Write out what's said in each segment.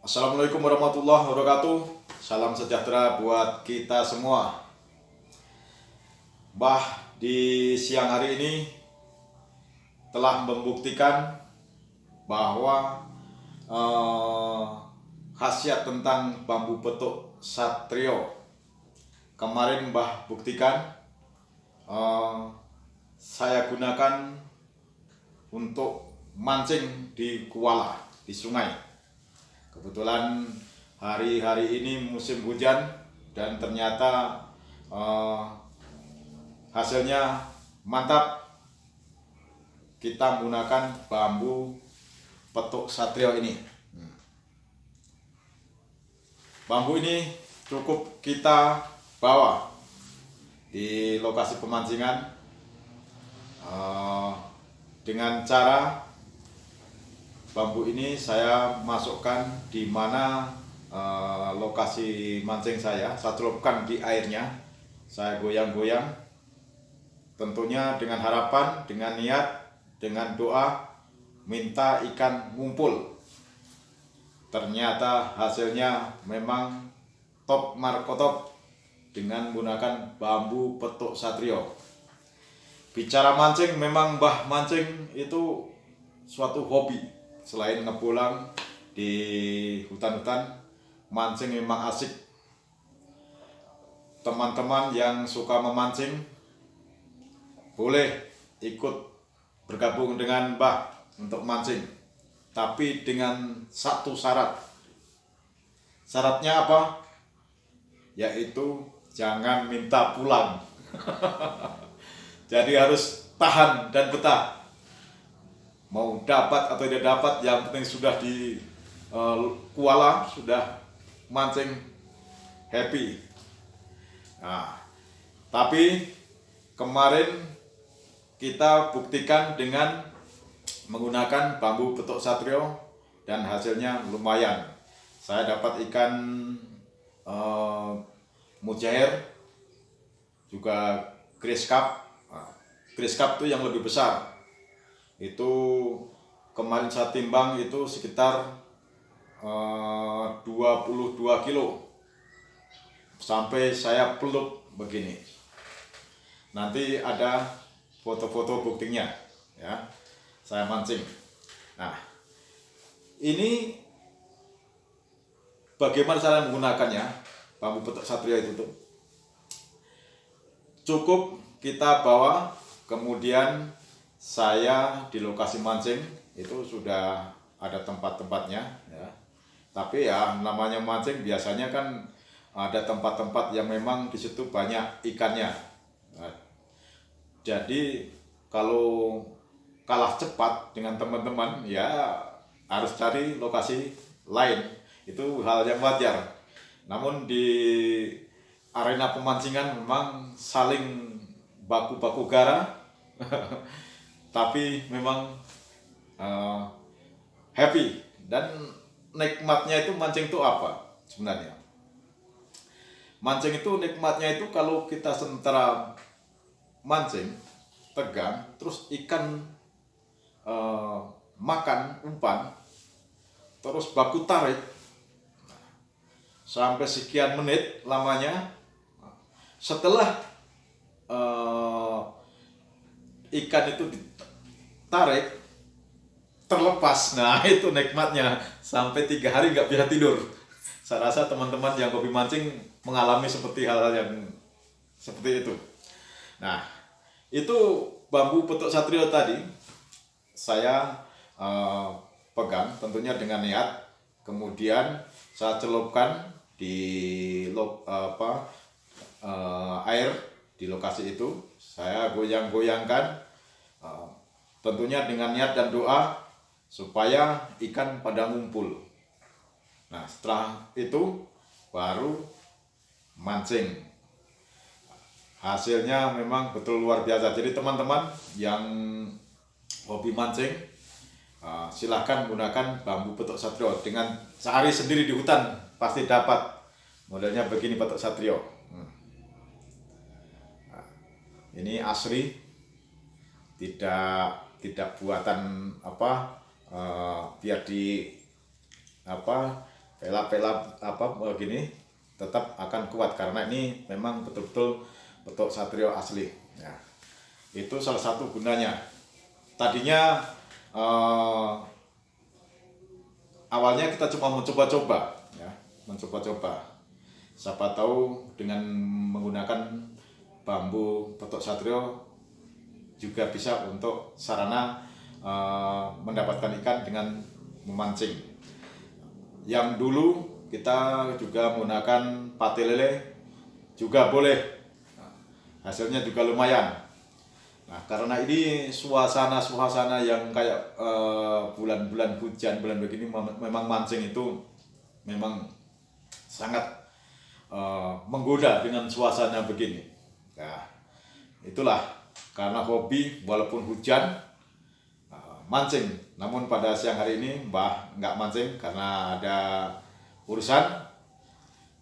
Assalamualaikum warahmatullahi wabarakatuh. Salam sejahtera buat kita semua. Di siang hari ini telah membuktikan bahwa khasiat tentang bambu petuk satrio. Kemarin buktikan saya gunakan untuk mancing di kuala, di sungai. Kebetulan hari-hari ini musim hujan dan ternyata hasilnya mantap. Kita menggunakan bambu petuk satrio ini. Bambu ini cukup kita bawa di lokasi pemancingan dengan cara bambu ini saya masukkan di mana lokasi mancing saya celupkan di airnya, saya goyang-goyang, tentunya dengan harapan, dengan niat, dengan doa, minta ikan ngumpul. Ternyata hasilnya memang top markotop dengan menggunakan bambu petuk satrio. Bicara mancing, memang mancing itu suatu hobi. Selain ngepulang di hutan-hutan, mancing memang asik. Teman-teman yang suka memancing boleh ikut bergabung dengan Mbah untuk mancing, tapi dengan satu syarat. Syaratnya apa? Yaitu jangan minta pulang. Jadi harus tahan dan betah. Mau dapat atau tidak dapat, yang penting sudah di kuala, sudah mancing, happy. Nah, tapi kemarin kita buktikan dengan menggunakan bambu petuk satrio dan hasilnya lumayan. Saya dapat ikan mujair, juga grass cup. Grass cup itu yang lebih besar. Itu kemarin saya timbang itu sekitar 22 kilo, sampai saya peluk begini. Nanti ada foto-foto buktinya ya, saya mancing. Nah, ini bagaimana cara menggunakannya bambu petuk satrio itu tuh. Cukup kita bawa, kemudian saya di lokasi mancing itu sudah ada tempat-tempatnya ya. Tapi ya namanya mancing biasanya kan ada tempat-tempat yang memang di situ banyak ikannya. Nah, jadi kalau kalah cepat dengan teman-teman ya harus cari lokasi lain. Itu hal yang wajar. Namun di arena pemancingan memang saling baku-baku gara. Tapi memang happy, dan nikmatnya itu mancing itu apa sebenarnya? Mancing itu nikmatnya itu kalau kita sementara mancing, tegang, terus ikan makan umpan, terus baku tarik sampai sekian menit lamanya. Setelah ikan itu ditarik, terlepas, nah itu nikmatnya. Sampai 3 hari nggak bisa tidur. Saya rasa teman-teman yang hobi mancing mengalami seperti hal-hal yang seperti itu. Nah, itu bambu petuk satrio tadi saya pegang tentunya dengan niat, kemudian saya celupkan di air di lokasi itu. Saya goyang-goyangkan, tentunya dengan niat dan doa supaya ikan pada ngumpul. Nah, setelah itu baru mancing. Hasilnya memang betul luar biasa. Jadi teman-teman yang hobi mancing, silahkan menggunakan bambu petuk satrio. Dengan sehari sendiri di hutan pasti dapat modelnya begini petuk satrio. Ini asli, tidak buatan biar pela-pela apa begini tetap akan kuat karena ini memang betul-betul betok satrio asli. Ya, itu salah satu gunanya. Tadinya awalnya kita cuma mencoba-coba, ya, mencoba-coba. Siapa tahu dengan menggunakan bambu betok satrio juga bisa untuk sarana mendapatkan ikan dengan memancing. Yang dulu kita juga menggunakan pati lele juga boleh, hasilnya juga lumayan. Nah, karena ini suasana yang kayak bulan-bulan hujan, bulan begini, memang mancing itu memang sangat menggoda dengan suasana begini. Nah, itulah karena hobi walaupun hujan mancing. Namun pada siang hari ini Mbah nggak mancing karena ada urusan.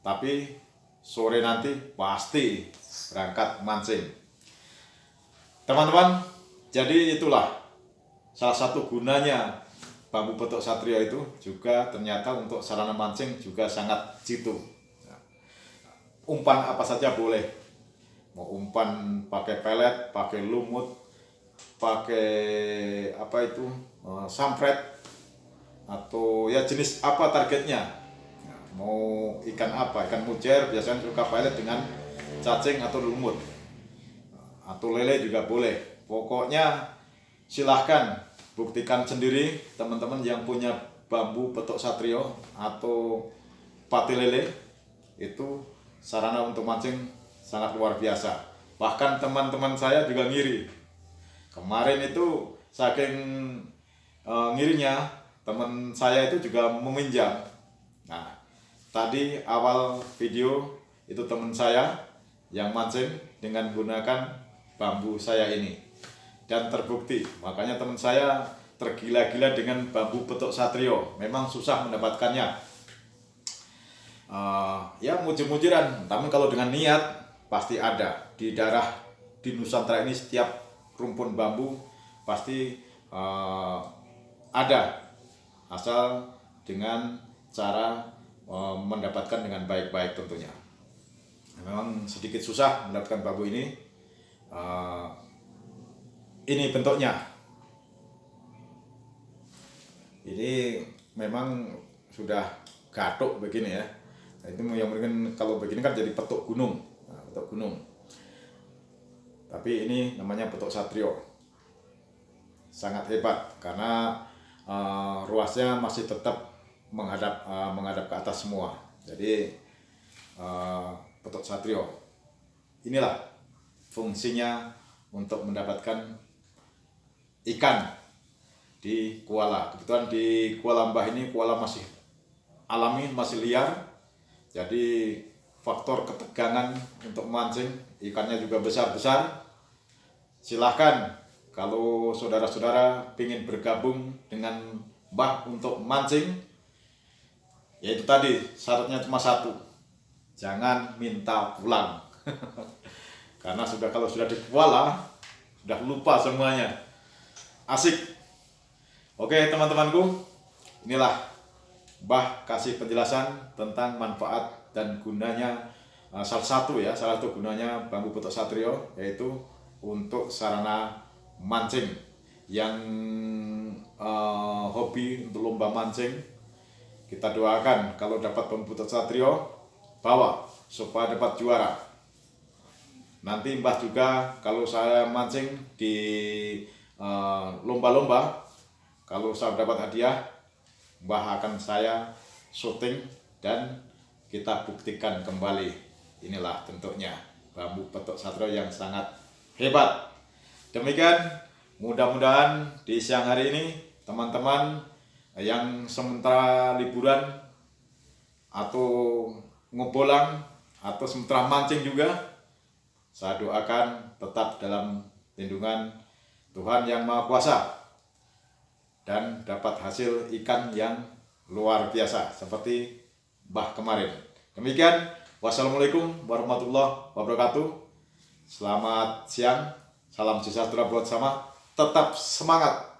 Tapi sore nanti pasti berangkat mancing. Teman-teman, jadi itulah salah satu gunanya bambu betok satrio itu juga ternyata untuk sarana mancing juga sangat jitu. Umpan apa saja boleh. Mau umpan pakai pelet, pakai lumut, pakai apa itu sampret, atau ya jenis apa targetnya. Nah, mau ikan apa, ikan mujair biasanya suka pelet dengan cacing atau lumut, atau lele juga boleh. Pokoknya silahkan buktikan sendiri teman-teman yang punya bambu betok satrio atau pati lele, itu sarana untuk mancing sangat luar biasa. Bahkan teman-teman saya juga ngiri. Kemarin itu saking ngirinya, teman saya itu juga meminjam. Nah, tadi awal video itu teman saya yang mancing dengan menggunakan bambu saya ini, dan terbukti. Makanya teman saya tergila-gila dengan bambu betok satrio. Memang susah mendapatkannya. Ya mujur-mujuran, namun kalau dengan niat pasti ada. Di daerah di Nusantara ini setiap rumpun bambu pasti ada, asal dengan cara mendapatkan dengan baik-baik tentunya. Memang sedikit susah mendapatkan bambu ini. Ini bentuknya. Ini memang sudah gatuk begini ya. Nah, itu yang mungkin kalau begini kan jadi petok gunung. Nah, petok gunung. Tapi ini namanya betok satrio. Sangat hebat karena ruasnya masih tetap menghadap ke atas semua. Jadi betok satrio inilah fungsinya untuk mendapatkan ikan di kuala. Kebetulan di Kuala Mbah ini kuala masih alami, masih liar. Jadi faktor ketegangan untuk mancing, ikannya juga besar-besar. Silahkan kalau saudara-saudara ingin bergabung dengan Mbah untuk mancing, yaitu tadi syaratnya cuma satu, jangan minta pulang. Karena kalau sudah di kuala, sudah lupa semuanya. Asik. Oke teman-temanku, inilah Mbah kasih penjelasan tentang manfaat dan gunanya salah satu gunanya bambu betok satrio, yaitu untuk sarana mancing. Yang hobi untuk lomba mancing, kita doakan kalau dapat bambu betok satrio, bawa supaya dapat juara. Nanti Mbah juga kalau saya mancing di lomba-lomba, kalau saya dapat hadiah, Mbah akan saya syuting dan kita buktikan kembali. Inilah bentuknya bambu betok satrio yang sangat hebat. Demikian, mudah-mudahan di siang hari ini teman-teman yang sementara liburan atau ngebolang atau sementara mancing juga, saya doakan tetap dalam lindungan Tuhan Yang Maha Kuasa dan dapat hasil ikan yang luar biasa seperti Mbah kemarin. Demikian, wassalamualaikum warahmatullahi wabarakatuh. Selamat siang, salam sejahtera buat sama, tetap semangat.